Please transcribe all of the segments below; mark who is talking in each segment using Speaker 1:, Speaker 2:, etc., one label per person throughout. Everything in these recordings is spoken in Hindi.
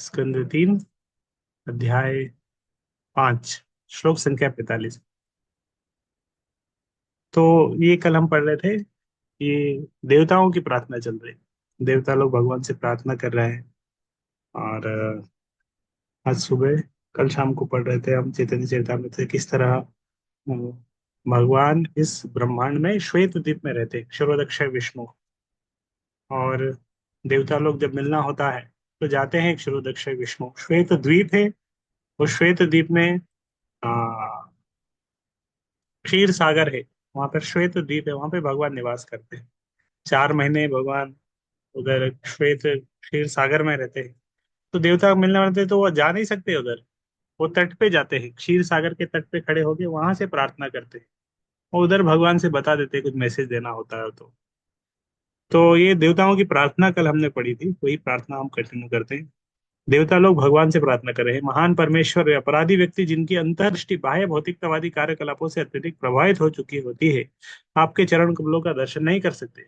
Speaker 1: स्कंद 3, अध्याय 5, श्लोक संख्या 45। तो ये कल हम पढ़ रहे थे। ये देवताओं की प्रार्थना चल रही है, देवता लोग भगवान से प्रार्थना कर रहे हैं। और आज सुबह, कल शाम को पढ़ रहे थे हम चैतन्य चरितामृत से किस तरह भगवान इस ब्रह्मांड में श्वेत द्वीप में रहते हैं, क्षरोदक्षय विष्णु। और देवता लोग जब मिलना होता है तो जाते हैं क्षरोदक्षय विष्णु, श्वेत द्वीप है। उस श्वेत द्वीप में क्षीर सागर है। वहां पर श्वेत द्वीप है, वहां पे भगवान निवास करते हैं। 4 महीने भगवान उधर श्वेत क्षीर सागर में रहते हैं। तो देवता मिलने वाले थे तो वो जा नहीं सकते उधर। वो तट पे जाते हैं, क्षीर सागर के तट पे खड़े होके वहां से प्रार्थना करते हैं। और उधर भगवान से बता देते हैं कुछ मैसेज देना होता है तो ये देवताओं की प्रार्थना कल हमने पढ़ी थी, वही प्रार्थना हम कंटिन्यू करते हैं। देवता लोग भगवान से प्रार्थना कर रहे हैं, महान परमेश्वर, अपराधी व्यक्ति जिनकी अंतर्दृष्टि बाह्य भौतिकतावादी कार्यकलापों से अत्यधिक प्रभावित हो चुकी होती है, आपके चरण कमलों का दर्शन नहीं कर सकते।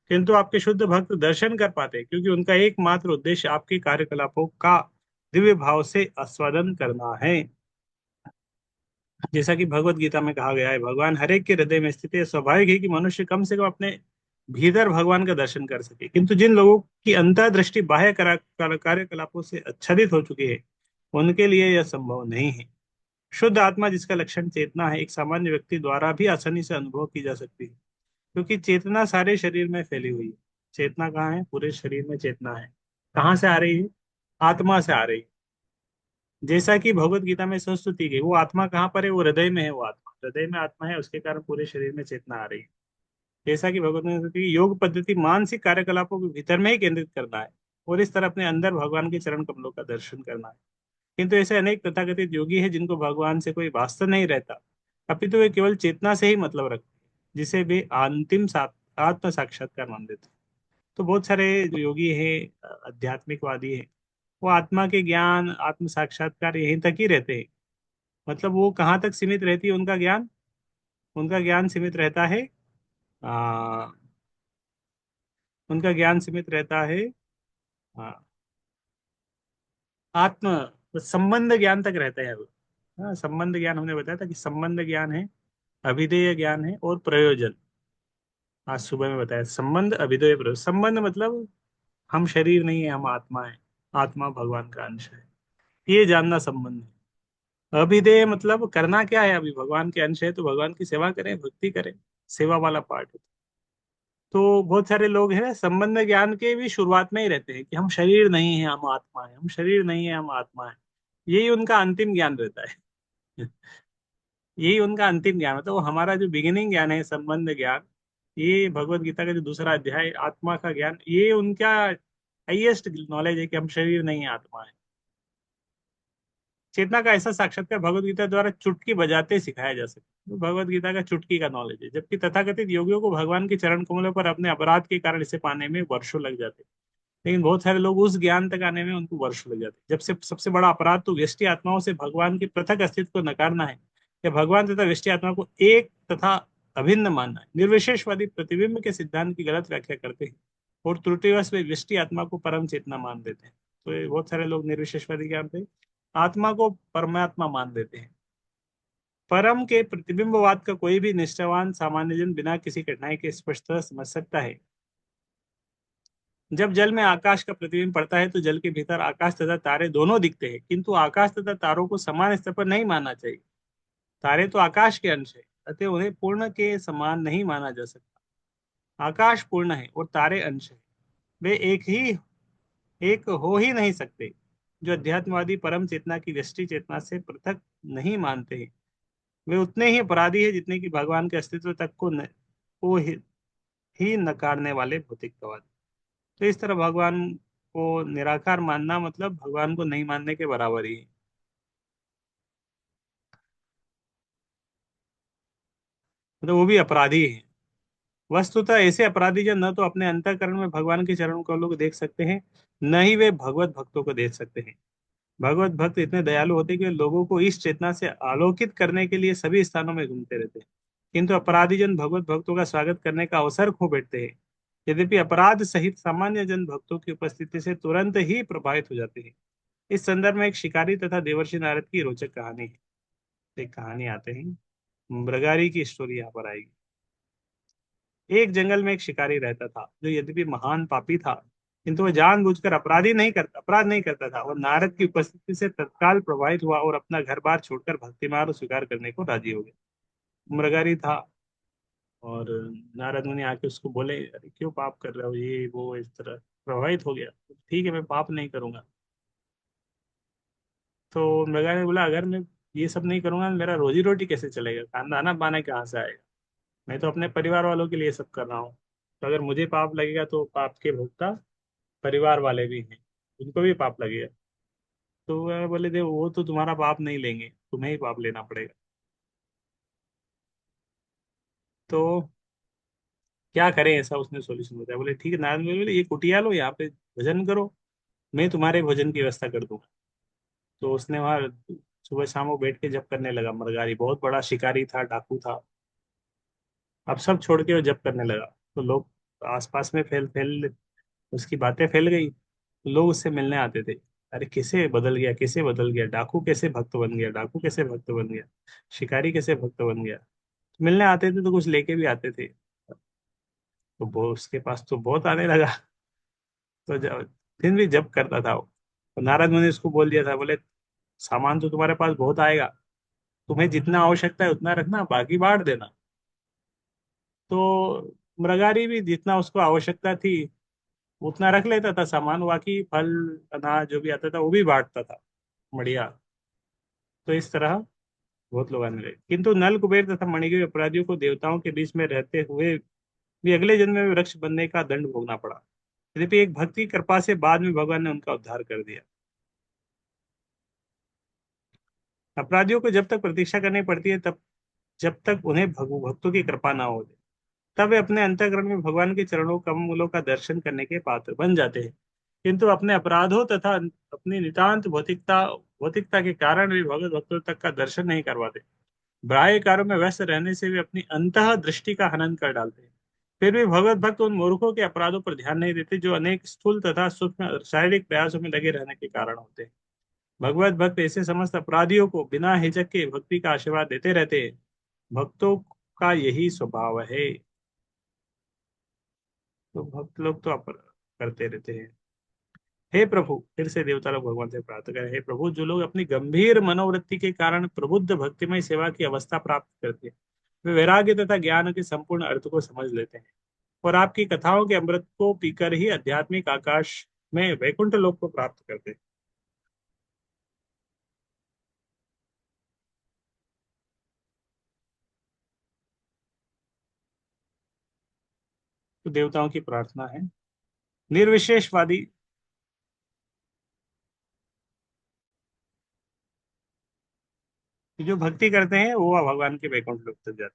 Speaker 1: किंतु आपके शुद्ध भक्त दर्शन कर पाते हैं, क्योंकि उनका एकमात्र उद्देश्य आपके कार्यकलापों का दिव्य भाव से आस्वादन करना है। जैसा कि भगवत गीता में कहा गया है, भगवान हर एक के हृदय में स्थित है। स्वाभाविक है कि मनुष्य कम से कम अपने भीतर भगवान का दर्शन कर सके, किंतु जिन लोगों की अंतर्दृष्टि बाह्य कार्यकलापों से आच्छादित हो चुकी है, उनके लिए यह संभव नहीं है। शुद्ध आत्मा, जिसका लक्षण चेतना है, एक सामान्य व्यक्ति द्वारा भी आसानी से अनुभव की जा सकती है, क्योंकि चेतना सारे शरीर में फैली हुई है। चेतना कहाँ है? पूरे शरीर में चेतना है। कहाँ से आ रही है? आत्मा से आ रही है। जैसा कि भगवत गीता में संस्तुति की, वो आत्मा कहाँ पर है? वो हृदय में है। वो आत्मा हृदय में आत्मा है, उसके कारण पूरे शरीर में चेतना आ रही है। जैसा कि भगवत ने की योग पद्धति मानसिक कार्यकलापों के भीतर में ही केंद्रित करना है, और इस तरह अपने अंदर भगवान के चरण कमलों का दर्शन करना है। किंतु ऐसे अनेक तथाकथित योगी हैं जिनको भगवान से कोई वास्ता नहीं रहता, अपितु वे केवल चेतना से ही मतलब रखते हैं, जिसे वे अंतिम आत्म साक्षात्कार मान लेते हैं। तो बहुत सारे जो योगी हैं, आध्यात्मिकवादी हैं, वो आत्मा के ज्ञान, आत्म साक्षात्कार यहीं तक ही रहते हैं। मतलब वो कहाँ तक सीमित रहती है उनका ज्ञान? उनका ज्ञान सीमित रहता है, आ, उनका ज्ञान सीमित रहता है आ, आत्म संबंध ज्ञान तक रहते हैं वो। हाँ, संबंध ज्ञान हमने बताया था कि संबंध ज्ञान है, अभिधेय ज्ञान है और प्रयोजन। आज सुबह में बताया, संबंध, अभिधेय, प्रयोजन। संबंध मतलब हम शरीर नहीं है, हम आत्मा है। आत्मा भगवान का अंश है, ये जानना संबंध है। अभिधेय मतलब करना क्या है? अभी भगवान के अंश है तो भगवान की सेवा करें, भक्ति करें, सेवा वाला पार्ट है। तो बहुत सारे लोग हैं संबंध ज्ञान के भी शुरुआत में ही रहते हैं कि हम शरीर नहीं है, हम आत्मा है, हम शरीर नहीं है, हम आत्मा है। यही उनका अंतिम ज्ञान रहता है। यही उनका अंतिम ज्ञान होता है। वो हमारा जो बिगिनिंग ज्ञान है, संबंध ज्ञान, ये भगवत गीता का जो दूसरा अध्याय आत्मा का ज्ञान, ये उनका हाईएस्ट नॉलेज है कि हम शरीर नहीं है, आत्मा है। चेतना का ऐसा साक्षात्कार भगवत गीता द्वारा चुटकी बजाते सिखाया जा सकता है। तो भगवत गीता का चुटकी का नॉलेज है, जबकि तथाकथित योगियों को भगवान के चरण कमलों पर अपने अपराध के कारण इसे पाने में वर्षों लग जाते हैं। लेकिन बहुत सारे लोग उस ज्ञान तक आने में उनको वर्षों लग जाते हैं। जब से सबसे बड़ा अपराध तो व्यष्टि आत्माओं से भगवान के पृथक अस्तित्व को नकारना है, या भगवान तथा व्यष्टि आत्मा को एक तथा अभिन्न मानना है। निर्विशेषवादी प्रतिबिंब के सिद्धांत की गलत व्याख्या करते हैं, और त्रुटिवश वे व्यष्टि आत्मा को परम चेतना मान देते हैं। तो ये बहुत सारे लोग निर्विशेषवादी क्या मानते हैं? आत्मा को परमात्मा मान देते हैं। परम के प्रतिबिंबवाद का कोई भी निष्ठावान सामान्य जन बिना किसी कठिनाई के स्पष्टतः समझ सकता है। जब जल में आकाश का प्रतिबिंब पड़ता है तो जल के भीतर आकाश तथा तारे दोनों दिखते हैं, किंतु आकाश तथा तारों को समान स्तर पर नहीं मानना चाहिए। तारे तो आकाश के अंश है, अतः उन्हें पूर्ण के समान नहीं माना जा सकता। आकाश पूर्ण है और तारे अंश है, वे एक हो ही नहीं सकते। जो अध्यात्मवादी परम चेतना की व्यष्टि चेतना से पृथक नहीं मानते हैं, वे उतने ही अपराधी है जितने कि भगवान के अस्तित्व तक को ही नकारने वाले भौतिकवादी। तो इस तरह भगवान को निराकार मानना मतलब भगवान को नहीं मानने के बराबर ही है। मतलब वो भी अपराधी है। वस्तुतः ऐसे अपराधी जन न तो अपने अंतःकरण में भगवान के चरणों को लोग देख सकते हैं, न ही वे भगवत भक्तों को देख सकते हैं। भगवत भक्त इतने दयालु होते हैं कि वे लोगों को इस चेतना से आलोकित करने के लिए सभी स्थानों में घूमते रहते हैं। किंतु अपराधी जन भगवत भक्तों का स्वागत करने का अवसर खो बैठते हैं। यद्यपि अपराध सहित सामान्य जन भक्तों की उपस्थिति से तुरंत ही प्रभावित हो जाते हैं। इस संदर्भ में एक शिकारी तथा देवर्षि नारद की रोचक कहानी है। एक कहानी आते हैं, मृगारी की स्टोरी यहाँ पर आएगी। एक जंगल में एक शिकारी रहता था जो यद्यपि महान पापी था, किंतु वह जानबूझकर अपराध नहीं करता था। और नारद की उपस्थिति से तत्काल प्रभावित हुआ और अपना घर बार छोड़कर भक्ति मार्ग स्वीकार करने को राजी हो गया। मृगारी था, और नारद मुनि आके उसको बोले, अरे क्यों पाप कर रहे हो, ये वो, इस तरह प्रभावित हो गया। ठीक है, मैं पाप नहीं करूंगा। तो मृगा ने बोला, अगर मैं ये सब नहीं करूंगा मेरा रोजी रोटी कैसे चलेगा, खाना पाना कहाँ से आएगा। मैं तो अपने परिवार वालों के लिए सब कर रहा हूँ। तो अगर मुझे पाप लगेगा तो पाप के भोक्ता परिवार वाले भी हैं, उनको भी पाप लगेगा। तो वह बोले, दे वो तो तुम्हारा पाप नहीं लेंगे, तुम्हें ही पाप लेना पड़ेगा। तो क्या करें, ऐसा उसने सोल्यूशन बताया। बोले ठीक है, नारद मुनि बोले, ये कुटिया लो, यहाँ पे भजन करो, मैं तुम्हारे भोजन की व्यवस्था कर दूंगा। तो उसने वहाँ सुबह शाम वो बैठ के जप करने लगा। मृगारी बहुत बड़ा शिकारी था, डाकू था। अब सब छोड़ के वो जप करने लगा। तो लोग आसपास में फैल फैल उसकी बातें फैल गई। लोग उससे मिलने आते थे। अरे कैसे बदल गया, कैसे बदल गया, डाकू कैसे भक्त बन गया, डाकू कैसे भक्त बन गया, शिकारी कैसे भक्त बन गया। तो मिलने आते थे तो कुछ लेके भी आते थे। तो वो उसके पास तो बहुत आने लगा। तो दिन भी जब करता था वो। तो नारद मुनि उसको बोल दिया था, बोले सामान तो तुम्हारे पास बहुत आएगा, तुम्हें जितना आवश्यकता है उतना रखना, बाकी बांट देना। तो मृगारी भी जितना उसको आवश्यकता थी उतना रख लेता था सामान, बाकी फल अनाज जो भी आता था वो भी बांटता था। बढ़िया। तो इस तरह बहुत लोग आने लगे, किंतु नल कुबेर तथा मणिग्रीव अपराधियों को देवताओं के बीच में रहते हुए भी अगले जन्म में वृक्ष बनने का दंड भोगना पड़ा। यद्यपि एक भक्त की कृपा से बाद में भगवान ने उनका उद्धार कर दिया। अपराधियों को जब तक प्रतीक्षा करनी पड़ती है, तब जब तक उन्हें भक्तों की कृपा ना हो, तब वे अपने अंतःकरण में भगवान के चरणों कमलों का दर्शन करने के पात्र बन जाते हैं। किंतु अपने अपराधों तथा अपनी नितांत भौतिकता के कारण वे भगवत भक्तों तक का दर्शन नहीं करवाते। बाह्य कार्यों में व्यस्त रहने से वे अपनी अंतः दृष्टि का हनन कर डालते हैं। फिर भी भगवत भक्त उन मूर्खों के अपराधों पर ध्यान नहीं देते जो अनेक स्थूल तथा सूक्ष्म शारीरिक प्रयासों में लगे रहने के कारण होते हैं। भगवत भक्त ऐसे समस्त अपराधियों को बिना हिचक के भक्ति का आशीर्वाद देते रहते हैं। भक्तों का यही स्वभाव है। तो भक्त लोग तो करते रहते हैं। हे प्रभु, फिर से देवता लोग भगवान से प्रार्थना करें, हे प्रभु, जो लोग अपनी गंभीर मनोवृत्ति के कारण प्रबुद्ध भक्तिमय सेवा की अवस्था प्राप्त करते हैं, वे वैराग्य तथा ज्ञान के संपूर्ण अर्थ को समझ लेते हैं और आपकी कथाओं के अमृत को पीकर ही आध्यात्मिक आकाश में वैकुंठ लोक को प्राप्त करते हैं। तो देवताओं की प्रार्थना है, निर्विशेषवादी जो भक्ति करते हैं वो भगवान के वैकुंठ लोक तक जाते हैं।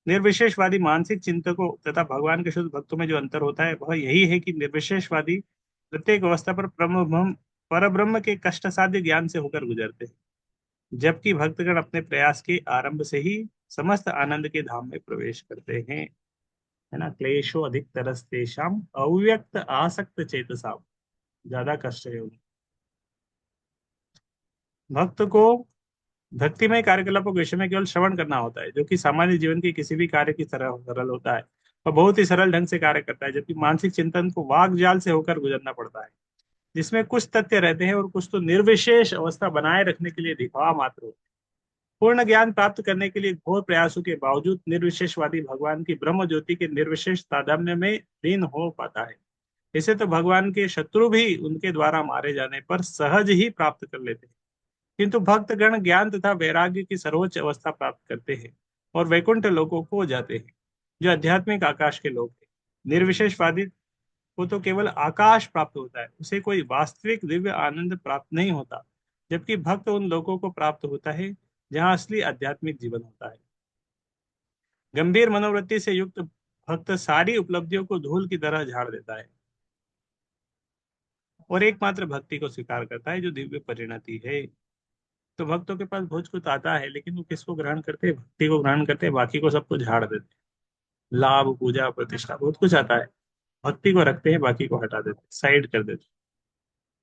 Speaker 1: निर्विशेषवादी मानसिक चिंतकों तथा भगवान के शुद्ध भक्तों में जो अंतर होता है वह यही है कि निर्विशेषवादी प्रत्येक अवस्था पर परब्रह्म के कष्ट साध्य ज्ञान से होकर गुजरते हैं, जबकि भक्तगण अपने प्रयास के आरंभ से ही समस्त आनंद के धाम में प्रवेश करते हैं। है ना, क्लेशो अधिक तरस्तेषाम अव्यक्त आसक्त चेतसाम, ज्यादा कष्ट है उन्हें। भक्त को भक्तिमय कार्यकलापों के विषय में केवल श्रवण करना होता है, जो कि सामान्य जीवन के किसी भी कार्य की तरह सरल होता है और बहुत ही सरल ढंग से कार्य करता है, जबकि मानसिक चिंतन को वाग जाल से होकर गुजरना पड़ता है, जिसमें कुछ तथ्य रहते हैं और कुछ तो निर्विशेष अवस्था बनाए रखने के लिए दिखावा मात्र होते हैं। पूर्ण ज्ञान प्राप्त करने के लिए घोर प्रयासों के बावजूद निर्विशेषवादी भगवान की ब्रह्म ज्योति के निर्विशेष तादात्म्य में लीन हो पाता है। इसे तो भगवान के शत्रु भी उनके द्वारा मारे जाने पर सहज ही प्राप्त कर लेते हैं। किंतु भक्तगण ज्ञान तथा वैराग्य की सर्वोच्च अवस्था प्राप्त करते हैं और वैकुंठ लोकों को जाते हैं, जो आध्यात्मिक आकाश के लोग हैं। निर्विशेषवादी को तो केवल आकाश प्राप्त होता है, उसे कोई वास्तविक दिव्य आनंद प्राप्त नहीं होता, जबकि भक्त उन लोगों को प्राप्त होता है जहाँ असली आध्यात्मिक जीवन होता है। गंभीर मनोवृत्ति से युक्त भक्त सारी उपलब्धियों को धूल की तरह झाड़ देता है और एकमात्र भक्ति को स्वीकार करता है जो दिव्य परिणति है। तो भक्तों के पास बहुत कुछ आता है, लेकिन वो किसको ग्रहण करते हैं, भक्ति को ग्रहण करते हैं, बाकी को सबको झाड़ देते हैं। लाभ, पूजा, प्रतिष्ठा, बहुत कुछ आता है, भक्ति को रखते हैं, बाकी को हटा देते हैं, साइड कर देते हैं।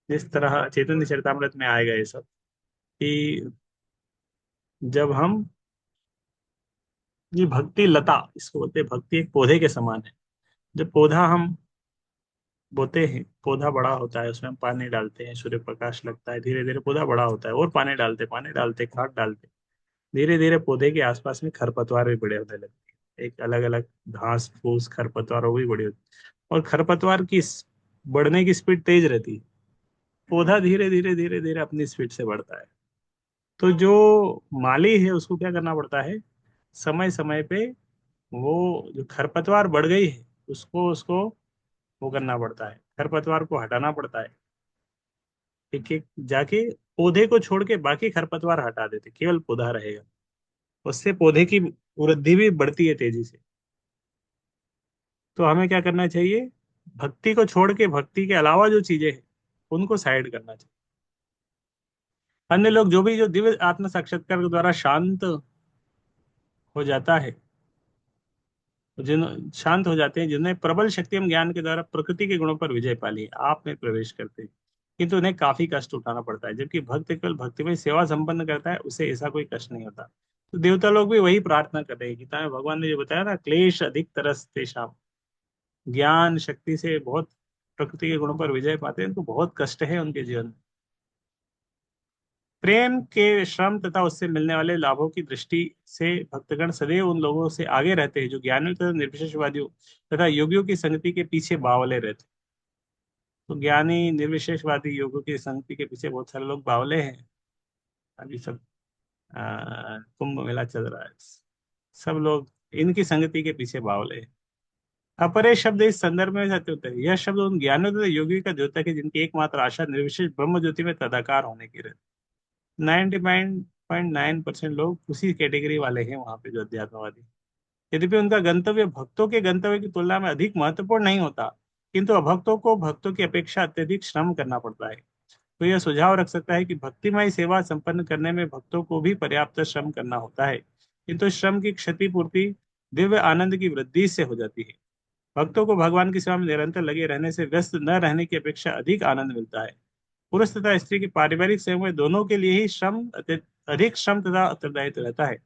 Speaker 1: जिस तरह चैतन्य चरितमृत में आएगा ये सब, कि जब हम, ये भक्ति लता इसको बोलते हैं, भक्ति एक पौधे के समान है। जब पौधा हम बोते हैं, पौधा बड़ा होता है, उसमें हम पानी डालते हैं, सूर्य प्रकाश लगता है, धीरे धीरे पौधा बड़ा होता है, और पानी डालते, खाद डालते, धीरे धीरे पौधे के आसपास में खरपतवार भी बड़े होने लगते हैं, एक अलग अलग घास फूस खरपतवार वो भी बड़ी होती है। और खरपतवार की बढ़ने की स्पीड तेज रहती है, पौधा धीरे धीरे धीरे धीरे अपनी स्पीड से बढ़ता है। तो जो माली है उसको क्या करना पड़ता है, समय समय पे वो जो खरपतवार बढ़ गई है उसको उसको वो करना पड़ता है, खरपतवार को हटाना पड़ता है। एक एक जाके पौधे को छोड़ के बाकी खरपतवार हटा देते, केवल पौधा रहेगा। उससे पौधे की वृद्धि भी बढ़ती है तेजी से। तो हमें क्या करना चाहिए, भक्ति को छोड़ के भक्ति के अलावा जो चीजें हैं उनको साइड करना चाहिए। अन्य लोग जो दिव्य आत्म साक्षात्कार के द्वारा शांत हो जाता है, जिन शांत हो जाते हैं, जिन्हें प्रबल शक्ति एवं ज्ञान के द्वारा प्रकृति के गुणों पर विजय पा ली, आप में प्रवेश करते हैं, किंतु उन्हें काफी कष्ट उठाना पड़ता है। जबकि भक्त केवल भक्ति में सेवा संपन्न करता है, उसे ऐसा कोई कष्ट नहीं होता। तो देवता लोग भी वही प्रार्थना कर रहे हैं। गीता में भगवान ने जो बताया ना, क्लेश अधिक तरस तेषाम, ज्ञान शक्ति से बहुत प्रकृति के गुणों पर विजय पाते हैं, उनको बहुत कष्ट है उनके जीवन में। प्रेम के श्रम तथा उससे मिलने वाले लाभों की दृष्टि से भक्तगण सदैव उन लोगों से आगे रहते हैं जो ज्ञानियों तथा निर्विशेषवादियों तथा योगियों की संगति के पीछे बावले रहते हैं। तो ज्ञानी निर्विशेषवादी योगों की संगति के पीछे बहुत सारे लोग बावले हैं। अभी सब कुंभ मेला चल रहा है, सब लोग इनकी संगति के पीछे बावले हैं। अपरे शब्द इस संदर्भ में सत्य होते हैं। यह शब्द उन ज्ञानियों तथा योगियों का द्योतक है जिनकी एकमात्र आशा निर्विशेष ब्रह्म ज्योति में तदाकार होने की रहती। 99.9% लोग उसी कैटेगरी वाले हैं वहां पे, जो अध्यात्मवादी। यद्यपि उनका गंतव्य भक्तों के गंतव्य की तुलना में अधिक महत्वपूर्ण नहीं होता, किंतु अभक्तों को भक्तों की अपेक्षा अत्यधिक श्रम करना पड़ता है। तो यह सुझाव रख सकता है कि भक्तिमय सेवा संपन्न करने में भक्तों को भी पर्याप्त श्रम करना होता है, किंतु श्रम की क्षतिपूर्ति दिव्य आनंद की वृद्धि से हो जाती है। भक्तों को भगवान की सेवा में निरंतर लगे रहने से व्यस्त न रहने की अपेक्षा अधिक आनंद मिलता है। पुरुष तथा स्त्री के पारिवारिक संयोग में दोनों के लिए ही अधिक श्रम तथा उत्तरदायित्व रहता है।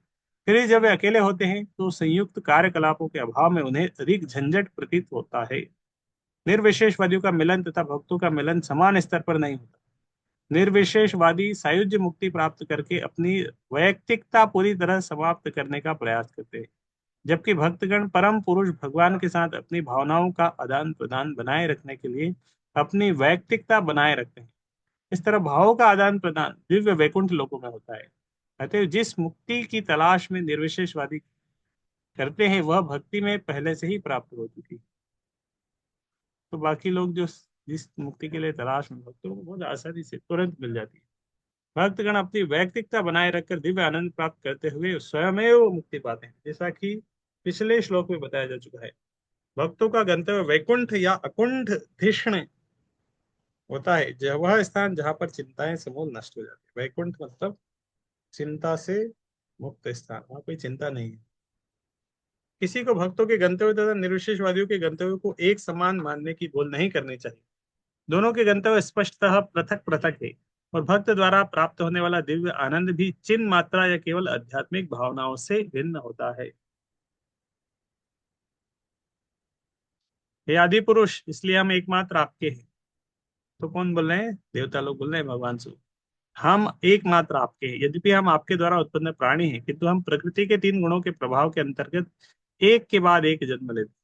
Speaker 1: फिर जब वे अकेले होते हैं तो संयुक्त कार्यकलापों के अभाव में उन्हें अधिक झंझट प्रतीत होता है। निर्विशेषवादियों का मिलन तथा भक्तों का मिलन समान स्तर पर नहीं होता। निर्विशेषवादी सायुज्य मुक्ति प्राप्त करके अपनी वैयक्तिकता पूरी तरह समाप्त करने का प्रयास करते हैं, जबकि भक्तगण परम पुरुष भगवान के साथ अपनी भावनाओं का आदान प्रदान बनाए रखने के लिए अपनी वैयक्तिकता बनाए रखते हैं। इस तरह भावों का आदान प्रदान दिव्य वैकुंठ लोकों में होता है। अतः जिस मुक्ति की तलाश में निर्विशेषवादी करते हैं वह भक्ति में पहले से ही प्राप्त हो चुकी। तो बाकी लोग जो जिस मुक्ति के लिए तलाश में, भक्तों को बहुत आसानी से तुरंत मिल जाती है। भक्तगण अपनी वैयक्तिकता बनाए रखकर दिव्य आनंद प्राप्त करते हुए स्वयं मुक्ति पाते हैं, जैसा कि पिछले श्लोक में बताया जा चुका है। भक्तों का गंतव्य वैकुंठ या अकुंठ धिष्ण होता है, वह स्थान जहाँ पर चिंताएं समूल नष्ट हो जाती है। वैकुंठ मतलब चिंता से मुक्त स्थान, वहां कोई चिंता नहीं है। किसी को भक्तों के गंतव्य तथा निर्विशेषवादियों के गंतव्य को एक समान मानने की भूल नहीं करनी चाहिए। दोनों के गंतव्य स्पष्टतः पृथक पृथक है, और भक्त द्वारा प्राप्त होने वाला दिव्य आनंद भी चिन्ह मात्रा या केवल आध्यात्मिक भावनाओं से भिन्न होता है। हे आदि पुरुष, इसलिए हम एकमात्र आपके हैं। तो कौन बोल रहे हैं, देवता लोग बोल रहे हैं भगवान से। हम एकमात्र आपके हैं, यद्यपि हम आपके द्वारा उत्पन्न प्राणी हैं, किंतु हम प्रकृति के तीन गुणों के प्रभाव के अंतर्गत एक के बाद एक जन्म लेते हैं।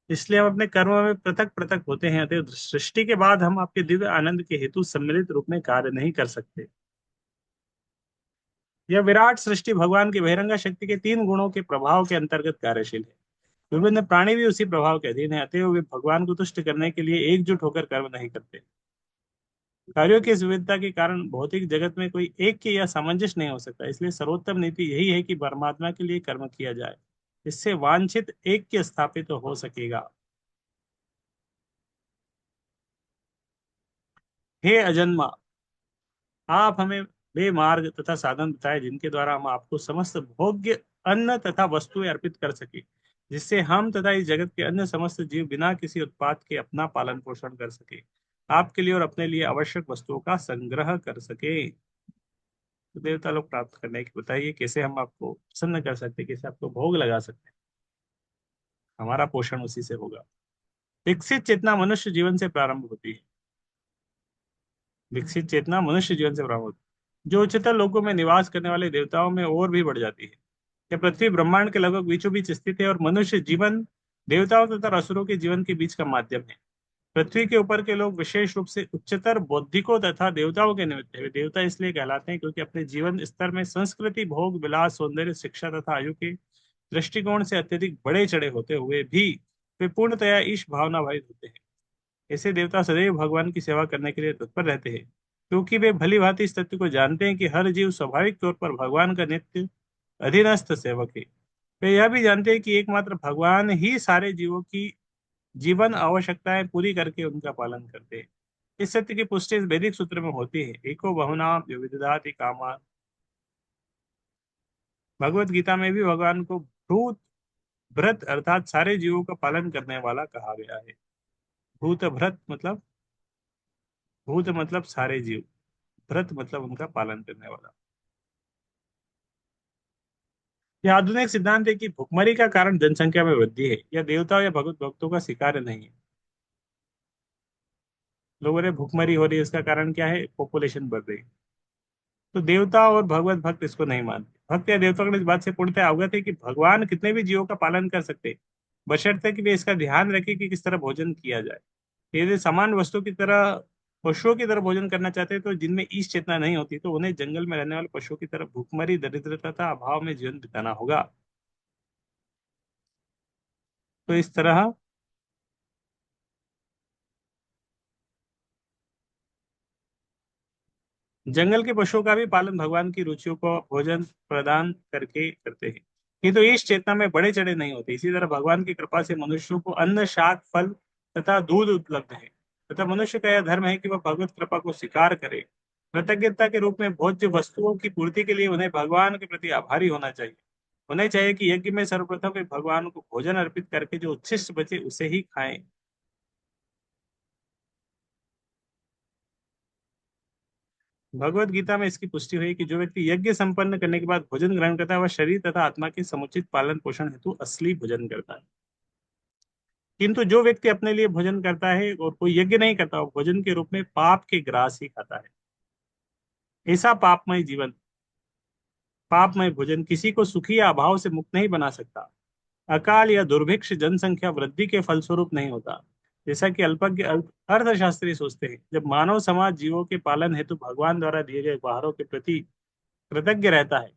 Speaker 1: इसलिए हम अपने कर्म में पृथक पृथक होते हैं। अतः सृष्टि के बाद हम आपके दिव्य आनंद के हेतु सम्मिलित रूप में कार्य नहीं कर सकते। यह विराट सृष्टि भगवान की बहिरंगा शक्ति के तीन गुणों के प्रभाव के अंतर्गत कार्यशील है। विभिन्न प्राणी भी उसी प्रभाव के अधीन है, अतः वे भगवान को तुष्ट करने के लिए एकजुट होकर कर्म नहीं करते। कार्यों की इस विविधता के कारण भौतिक जगत में कोई एक की या सामंजस्य नहीं हो सकता। इसलिए सर्वोत्तम नीति यही है कि परमात्मा के लिए कर्म किया जाए, इससे वांछित एक के स्थापित तो हो सकेगा। हे अजन्मा, आप हमें वे मार्ग तथा साधन बताए जिनके द्वारा हम आपको समस्त भोग्य अन्न तथा वस्तुएं अर्पित कर सके, जिससे हम तथा इस जगत के अन्य समस्त जीव बिना किसी उत्पात के अपना पालन पोषण कर सके। आपके लिए और अपने लिए आवश्यक वस्तुओं का संग्रह कर सके। तो देवता लोग प्राप्त करने की बताइए कैसे हम आपको प्रसन्न कर सकते हैं, कैसे आपको भोग लगा सकते हैं। हमारा पोषण उसी से होगा। विकसित चेतना मनुष्य जीवन से प्रारंभ होती है। विकसित चेतना मनुष्य जीवन से प्रारंभ होती है, जो उच्चतर लोकों में निवास करने वाले देवताओं में और भी बढ़ जाती है। यह पृथ्वी ब्रह्मांड के लगभग बीचों बीच स्थित है और मनुष्य जीवन देवताओं तथा असुरों के जीवन के बीच का माध्यम है। पृथ्वी के ऊपर के लोग विशेष रूप से उच्चतर बौद्धिकों तथा देवताओं के निमित्त है। वे देवता इसलिए कहलाते हैं क्योंकि अपने जीवन स्तर में संस्कृति, भोग विलास, सौंदर्य, शिक्षा तथा आयु के दृष्टिकोण से अत्यधिक बड़े चढ़े होते हुए भी वे पूर्णतया ईश भावना भावित होते हैं। ऐसे देवता सदैव भगवान की सेवा करने के लिए तत्पर रहते हैं, क्योंकि वे भली भांति इस तथ्य को जानते हैं कि हर जीव स्वाभाविक तौर पर भगवान का नित्य अधीनस्थ सेवक है। वे यह भी जानते हैं कि एकमात्र भगवान ही सारे जीवों की जीवन आवश्यकताएं पूरी करके उनका पालन करते हैं। इस सत्य की पुष्टि इस वैदिक सूत्र में होती है, एको बहुना विविधदाति कामा। भगवत गीता में भी भगवान को भूत भ्रत अर्थात सारे जीवों का पालन करने वाला कहा गया है। भूत भ्रत मतलब, भूत मतलब सारे जीव, भ्रत मतलब उनका पालन करने वाला। यह आधुनिक सिद्धांत है कि भुखमरी का कारण जनसंख्या में वृद्धि है। यह देवताओं या भगवत भक्तों का शिकार नहीं है। लोगों ने भुखमरी हो रही है, इसका कारण क्या है? पॉपुलेशन बढ़ रही है। तो देवता और भगवत भक्त इसको नहीं मानते। भक्त या देवतागण इस बात से पूर्णतः अवगत है कि भगवान कितने भी जीवों का पालन कर सकते हैं, बशर्ते कि वे इसका ध्यान रखें कि किस तरह भोजन किया जाए। यदि समान वस्तु की तरह पशुओं की तरह भोजन करना चाहते हैं तो जिनमें ईश चेतना नहीं होती, तो उन्हें जंगल में रहने वाले पशुओं की तरह भूखमरी, दरिद्रता तथा अभाव में जीवन बिताना होगा। तो इस तरह जंगल के पशुओं का भी पालन भगवान की रुचियों को भोजन प्रदान करके करते हैं। ये तो ईश चेतना में बड़े चढ़े नहीं होते। इसी तरह भगवान की कृपा से मनुष्यों को अन्न, शाक, फल तथा दूध उपलब्ध है, तथा मनुष्य का यह धर्म है कि वह भगवत कृपा को स्वीकार करे। कृतज्ञता के रूप में भोज्य वस्तुओं की पूर्ति के लिए उन्हें भगवान के प्रति आभारी होना चाहिए। उन्हें चाहिए कि यज्ञ में सर्वप्रथम वे भगवान को भोजन अर्पित करके जो उच्छिष्ट बचे उसे ही खाएं। भगवत गीता में इसकी पुष्टि हुई कि जो व्यक्ति यज्ञ संपन्न करने के बाद भोजन ग्रहण करता है वह शरीर तथा आत्मा के समुचित पालन पोषण हेतु असली भोजन करता है। किंतु जो व्यक्ति अपने लिए भोजन करता है और कोई यज्ञ नहीं करता, वो भोजन के रूप में पाप के ग्रास ही खाता है। ऐसा पापमय जीवन, पापमय भोजन किसी को सुखी या अभाव से मुक्त नहीं बना सकता। अकाल या दुर्भिक्ष जनसंख्या वृद्धि के फलस्वरूप नहीं होता, जैसा कि अल्पज्ञ अर्थशास्त्री सोचते हैं। जब मानव समाज जीवों के पालन हेतु भगवान द्वारा दिए गए उपहारों के प्रति कृतज्ञ रहता है,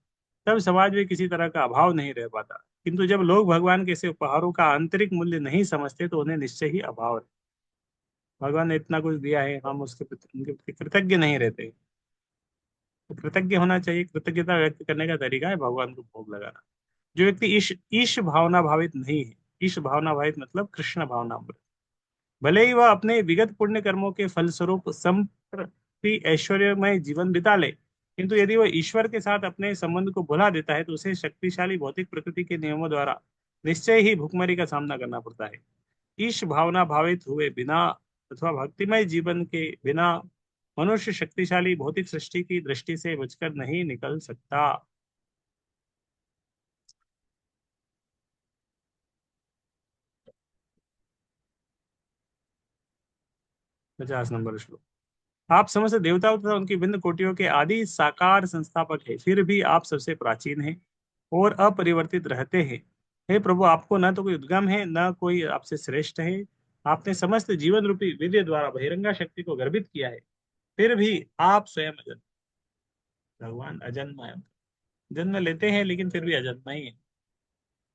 Speaker 1: तब समाज में किसी तरह का अभाव नहीं रह पाता। किंतु जब लोग भगवान के ऐसे उपहारों का आंतरिक मूल्य नहीं समझते, तो उन्हें निश्चय ही अभाव है। भगवान ने इतना कुछ दिया है, हम उसके प्रति, उनके प्रति कृतज्ञ नहीं रहते। तो कृतज्ञ होना चाहिए। कृतज्ञता व्यक्त करने का तरीका है भगवान को भोग लगाना। जो व्यक्ति ईश ईश भावना भावित नहीं है, ईश भावना भावित मतलब कृष्ण भावना, भले ही वह अपने विगत पुण्य कर्मों के फलस्वरूप संप्रति ऐश्वर्यमय जीवन बिता ले, किंतु यदि वह ईश्वर के साथ अपने संबंध को भुला देता है तो उसे शक्तिशाली भौतिक प्रकृति के नियमों द्वारा निश्चय ही भुखमरी का सामना करना पड़ता है। ईश भावना भावित हुए बिना अथवा भक्तिमय जीवन के बिना मनुष्य शक्तिशाली भौतिक सृष्टि की दृष्टि से बचकर नहीं निकल सकता। 50 नंबर श्लोक। आप समस्त देवताओं तथा उनकी विभिन्न कोटियों के आदि साकार संस्थापक है, फिर भी आप सबसे प्राचीन हैं और अपरिवर्तित रहते हैं। हे प्रभु, आपको न तो कोई उद्गम है, न कोई आपसे श्रेष्ठ है। आपने समस्त जीवन रूपी विद्य द्वारा बहिरंगा शक्ति को गर्भित किया है, फिर भी आप स्वयं अजन्म। भगवान अजन्मा है, जन्म लेते हैं लेकिन फिर भी अजन्मा ही है।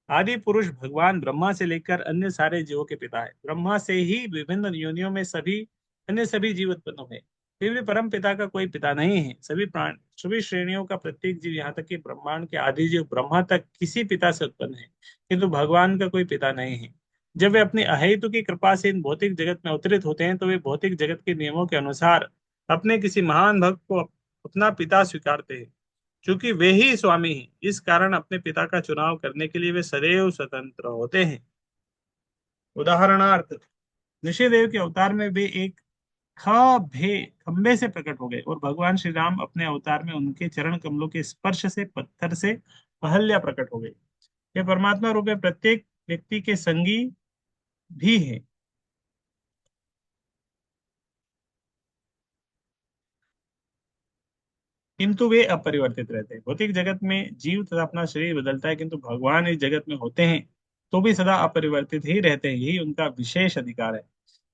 Speaker 1: आदि पुरुष भगवान ब्रह्मा से लेकर अन्य सारे जीवों के पिता है। ब्रह्मा से ही विभिन्न योनियों में सभी जीव उत्पन्न हुए। फिर भी परम पिता का कोई पिता नहीं है। सभी श्रेणियों का प्रत्येक जीव, यहाँ तक कि ब्रह्मांड के आदि जीव ब्रह्मा तक किसी पिता से उत्पन्न है, किंतु भगवान का कोई पिता नहीं है। जब वे अपनी अहेतु की कृपा से इन भौतिक जगत में अवतरित होते हैं, तो वे भौतिक जगत के नियमों के अनुसार अपने किसी महान भक्त को अपना पिता स्वीकारते हैं। क्योंकि वे ही स्वामी हैं, इस कारण अपने पिता का चुनाव करने के लिए वे सदैव स्वतंत्र होते हैं। उदाहरणार्थ, ऋषिदेव के अवतार में वे एक खंबे से प्रकट हो गए और भगवान श्री राम अपने अवतार में उनके चरण कमलों के स्पर्श से पत्थर से पहल्या प्रकट हो गए। ये परमात्मा रूप में प्रत्येक व्यक्ति के संगी भी है, किंतु वे अपरिवर्तित रहते हैं। भौतिक जगत में जीव तथा अपना शरीर बदलता है, किंतु भगवान इस जगत में होते हैं तो भी सदा अपरिवर्तित ही रहते हैं। यही उनका विशेष अधिकार है।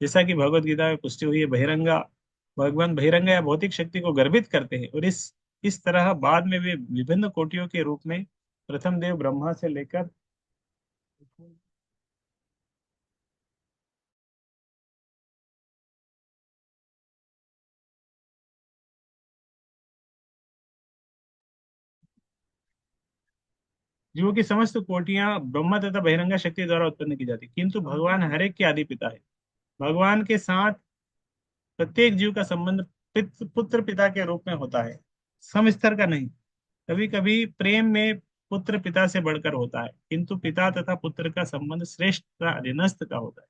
Speaker 1: जैसा कि भगवत गीता में पुष्टि हुई है, बहिरंगा भगवान बहिरंगा या भौतिक शक्ति को गर्भित करते हैं, और इस तरह बाद में वे विभिन्न कोटियों के रूप में प्रथम देव ब्रह्मा से लेकर जीवों की समस्त कोटियां ब्रह्मा तथा बहिरंगा शक्ति द्वारा उत्पन्न की जाती, किंतु भगवान हर एक के आदि पिता है। भगवान के साथ प्रत्येक जीव का संबंध पुत्र पिता के रूप में होता है, सम स्तर का नहीं। कभी कभी प्रेम में पुत्र पिता से बढ़कर होता है, किंतु पिता तथा पुत्र का संबंध श्रेष्ठ तथा अधीनस्थ का होता है।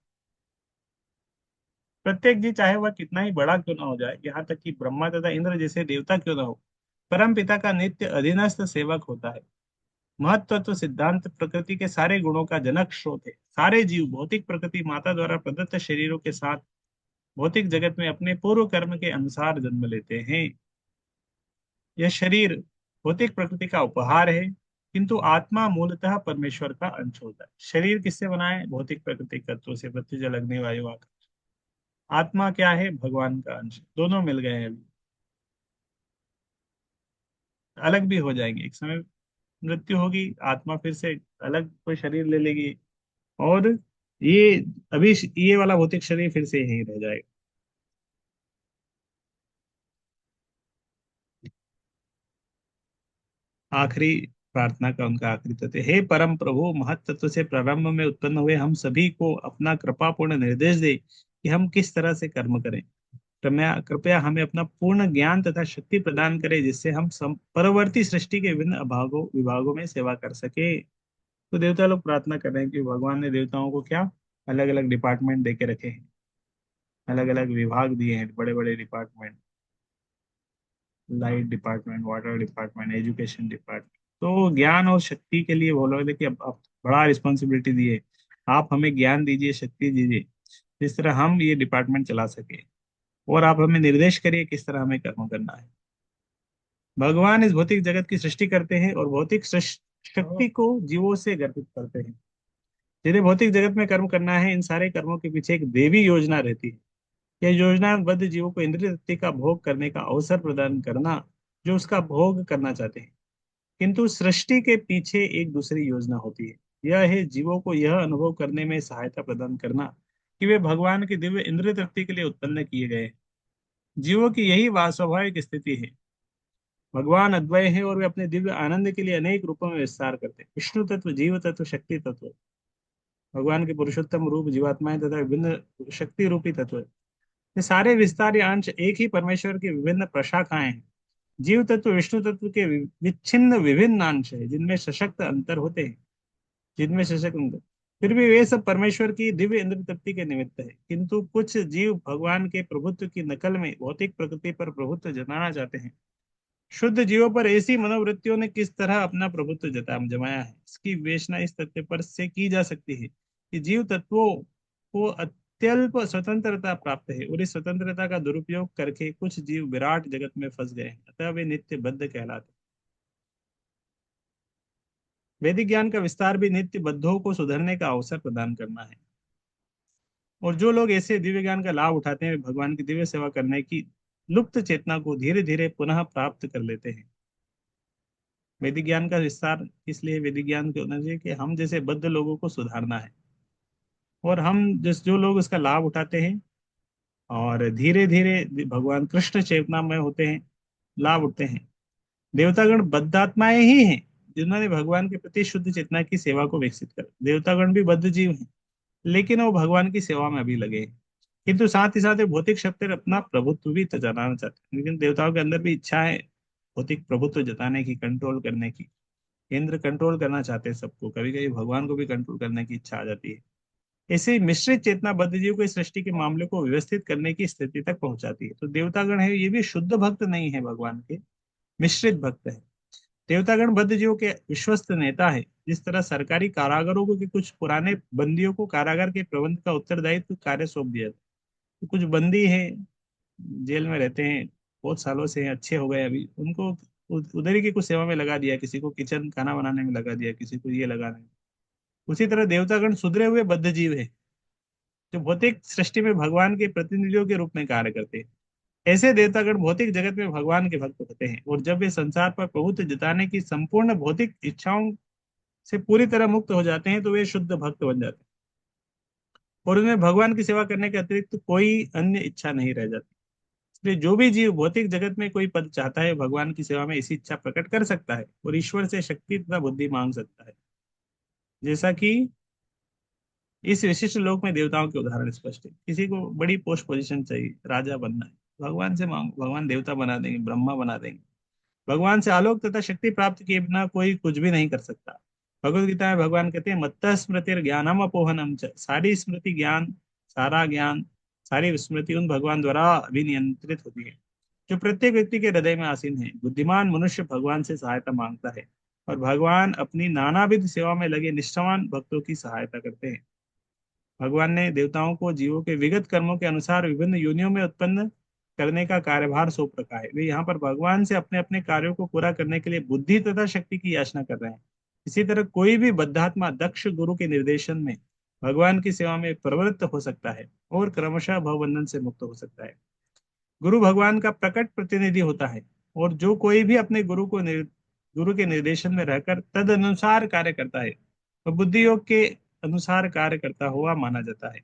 Speaker 1: प्रत्येक जीव चाहे वह कितना ही बड़ा क्यों ना हो जाए, यहाँ तक कि ब्रह्मा तथा इंद्र जैसे देवता क्यों ना हो, परम पिता का नित्य अधीनस्थ सेवक होता है। महत्व तो सिद्धांत प्रकृति के सारे गुणों का जनक स्रोत है। सारे जीव भौतिक प्रकृति माता द्वारा प्रदत्त शरीरों के साथ भौतिक जगत में अपने पूर्व कर्म के अनुसार जन्म लेते हैं। यह शरीर भौतिक प्रकृति का उपहार है, किंतु आत्मा मूलतः परमेश्वर का अंश होता है। शरीर किससे बना है? भौतिक प्राकृतिक तत्वों से, पृथ्वी जल अग्नि वायु आकाश। आत्मा क्या है? भगवान का अंश। दोनों मिल गए हैं अभी, अलग भी हो जाएंगे एक समय। मृत्यु होगी, आत्मा फिर से अलग कोई शरीर ले लेगी, और ये अभी ये वाला भौतिक शरीर फिर से यहीं रह जाएगा। आखिरी प्रार्थना का उनका आखिरी तत्व, हे परम प्रभु, महत तत्व से प्रारंभ में उत्पन्न हुए हम सभी को अपना कृपापूर्ण निर्देश दे कि हम किस तरह से कर्म करें। कृपया कृपया हमें अपना पूर्ण ज्ञान तथा शक्ति प्रदान करें, जिससे हम परवर्ती सृष्टि के विभिन्न विभागों विभागों में सेवा कर सके। तो देवता लोग प्रार्थना कर रहे हैं कि भगवान ने देवताओं को क्या अलग अलग डिपार्टमेंट दे के रखे हैं, अलग अलग विभाग दिए हैं, बड़े बड़े department, light department, water department, education department. तो ज्ञान और शक्ति के लिए बोल रहे थे कि अब बड़ा रिस्पॉन्सिबिलिटी दिए, आप हमें ज्ञान दीजिए, शक्ति दीजिए, जिस तरह हम ये डिपार्टमेंट चला सके, और आप हमें निर्देश करिए किस तरह हमें कर्म करना है। भगवान इस भौतिक जगत की सृष्टि करते हैं और भौतिक शक्ति को जीवों से गर्भित करते हैं। जिन्हें भौतिक जगत में कर्म करना है, इन सारे कर्मों के पीछे एक देवी योजना रहती है। यह योजना बद्ध जीवों को इंद्रिय तृप्ति का भोग करने का अवसर प्रदान करना, जो उसका भोग करना चाहते हैं। किंतु सृष्टि के पीछे एक दूसरी योजना होती है। यह है जीवों को यह अनुभव करने में सहायता प्रदान करना कि वे भगवान की दिव्य इंद्रिय तृप्ति के लिए उत्पन्न किए गए हैं। जीवों की यही स्वाभाविक स्थिति है। भगवान अद्वय है और वे अपने दिव्य आनंद के लिए अनेक रूपों में विस्तार करते हैं। विष्णु तत्व, जीव तत्व, शक्ति तत्व, भगवान के पुरुषोत्तम रूप, जीवात्माएं तथा विभिन्न शक्ति रूपी तत्व, ये सारे विस्तार या अंश एक ही परमेश्वर की विभिन्न प्रशाखाएं हैं। जीव तत्व विष्णु तत्व के विच्छिन्न विभिन्न अंश है, जिनमें सशक्त अंतर होते हैं, जिनमें सशक्त अंतर। फिर भी वे सब परमेश्वर की दिव्य इंद्र तृप्ति के निमित्त है। किंतु कुछ जीव भगवान के प्रभुत्व की नकल में भौतिक प्रकृति पर प्रभुत्व जताना चाहते हैं। शुद्ध जीवों पर ऐसी मनोवृत्तियों ने किस तरह अपना प्रभुत्व जमाया है, इसकी विवेचना इस तथ्य पर से की जा सकती है कि जीव तत्वों को अत्यल्प स्वतंत्रता प्राप्त है, और इस स्वतंत्रता का दुरुपयोग करके कुछ जीव विराट जगत में फंस गए हैं, अतः वे नित्य बद्ध कहलाते हैं। वैदिक ज्ञान का विस्तार भी नित्य बद्धों को सुधरने का अवसर प्रदान करना है, और जो लोग ऐसे दिव्य ज्ञान का लाभ उठाते हैं, वे भगवान की दिव्य सेवा करने की लुप्त चेतना को धीरे धीरे पुनः प्राप्त कर लेते हैं। वैदिक ज्ञान का विस्तार इसलिए वैदिक ज्ञान के होना चाहिए कि हम जैसे बद्ध लोगों को सुधारना है, और हम जिस जो लोग इसका लाभ उठाते हैं और धीरे धीरे भगवान कृष्ण चेतना में होते हैं, लाभ उठते हैं। देवतागण बद्धात्माएं ही हैं, जिन्होंने भगवान के प्रति शुद्ध चेतना की सेवा को विकसित कर। देवतागण भी बद्ध जीव हैं, लेकिन वो भगवान की सेवा में अभी लगे हैं। किंतु साथ ही साथ वे भौतिक शक्ति पर अपना प्रभुत्व भी जताना चाहते हैं, लेकिन देवताओं के अंदर भी इच्छा है भौतिक प्रभुत्व जताने की, कंट्रोल करने की। इंद्र कंट्रोल करना चाहते हैं सबको, कभी कभी भगवान को भी कंट्रोल करने की इच्छा आ जाती है। ऐसे मिश्रित चेतना बद्ध जीव को इस सृष्टि के मामले को व्यवस्थित करने की स्थिति तक पहुंचाती है। तो देवतागण है, ये भी शुद्ध भक्त नहीं है भगवान के, मिश्रित भक्त है। देवतागण बद्ध जीवों के विश्वस्त नेता है। जिस तरह सरकारी कारागारों को के कुछ पुराने बंदियों को कारागार के प्रबंध का उत्तरदायित्व कार्य सौंप दिया था। तो कुछ बंदी हैं, जेल में रहते हैं, बहुत सालों से हैं, अच्छे हो गए, अभी उनको उधर ही की कुछ सेवा में लगा दिया, किसी को किचन खाना बनाने में लगा दिया, किसी को ये लगाने में। उसी तरह देवतागण सुधरे हुए बद्ध जीव है, जो भौतिक सृष्टि में भगवान के प्रतिनिधियों के रूप में कार्य करते हैं। ऐसे देवतागण भौतिक जगत में भगवान के भक्त होते हैं, और जब वे संसार पर प्रभुत्व जताने की संपूर्ण भौतिक इच्छाओं से पूरी तरह मुक्त हो जाते हैं, तो वे शुद्ध भक्त बन जाते हैं, और उन्हें भगवान की सेवा करने के अतिरिक्त कोई अन्य इच्छा नहीं रह जाती। इसलिए जो भी जीव भौतिक जगत में कोई पद चाहता है, भगवान की सेवा में इसी इच्छा प्रकट कर सकता है, और ईश्वर से शक्ति तथा बुद्धि मांग सकता है। जैसा कि इस विशिष्ट लोक में देवताओं के उदाहरण स्पष्ट है। किसी को बड़ी पोस्ट पोजीशन चाहिए, राजा बनना है, भगवान से मांग, भगवान देवता बना देंगे, ब्रह्मा बना देंगे। भगवान से आलोक तथा शक्ति प्राप्त किए बिना कोई कुछ भी नहीं कर सकता। भगवत गीता में भगवान कहते हैं, मत्तः स्मृतिर ज्ञानम अपोहनम च, सारी स्मृति ज्ञान, सारा ज्ञान, सारी स्मृति उन भगवान द्वारा अभिनियंत्रित होती है जो प्रत्येक व्यक्ति के हृदय में आसीन है। बुद्धिमान मनुष्य भगवान से सहायता मांगता है, और भगवान अपनी नानाविध सेवा में लगे निष्ठावान भक्तों की सहायता करते हैं। भगवान ने देवताओं को जीवों के विगत कर्मों के अनुसार विभिन्न योनियों में उत्पन्न करने का कार्यभार सौंप रखा है। वे यहाँ पर भगवान से अपने अपने कार्यों को पूरा करने के लिए बुद्धि तथा शक्ति की याचना कर रहे हैं। इसी तरह कोई भी बद्धात्मा दक्ष गुरु के निर्देशन में भगवान की सेवा में प्रवृत्त हो सकता है, और क्रमशः भवबंधन से मुक्त हो सकता है। गुरु भगवान का प्रकट प्रतिनिधि होता है, और जो कोई भी अपने गुरु के निर्देशन में रहकर तद अनुसार कार्य करता है, वह बुद्धि योग के अनुसार कार्य करता हुआ माना जाता है,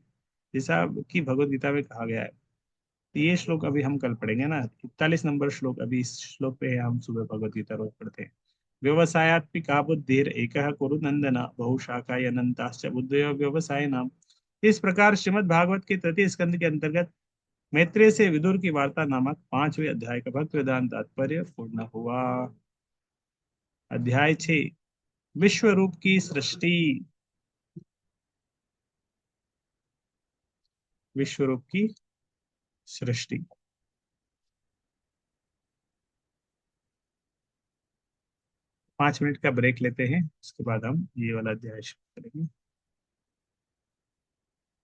Speaker 1: जैसा कि भगवत गीता में कहा गया है। तो ये श्लोक अभी हम कल पढ़ेंगे ना, 41 नंबर श्लोक, अभी इस श्लोक पे हम सुबह भगवत गीता रोज पढ़ते हैं। व्यवसायात्मिका बुद्धिर एकः कुरु नंदन बहुशाखा अनंताश्च बुद्धयो व्यवसाय नाम। इस प्रकार श्रीमद् भागवत के तृतीय स्कंद के अंतर्गत मैत्रेय से विदुर की वार्ता नामक 5वें अध्याय का भक्त वेदांत तात्पर्य पूर्ण हुआ। अध्याय 6, विश्व रूप की सृष्टि। विश्व रूप की सृष्टि। 5 मिनट का ब्रेक लेते हैं, उसके बाद हम ये वाला अध्याय शुरू करेंगे।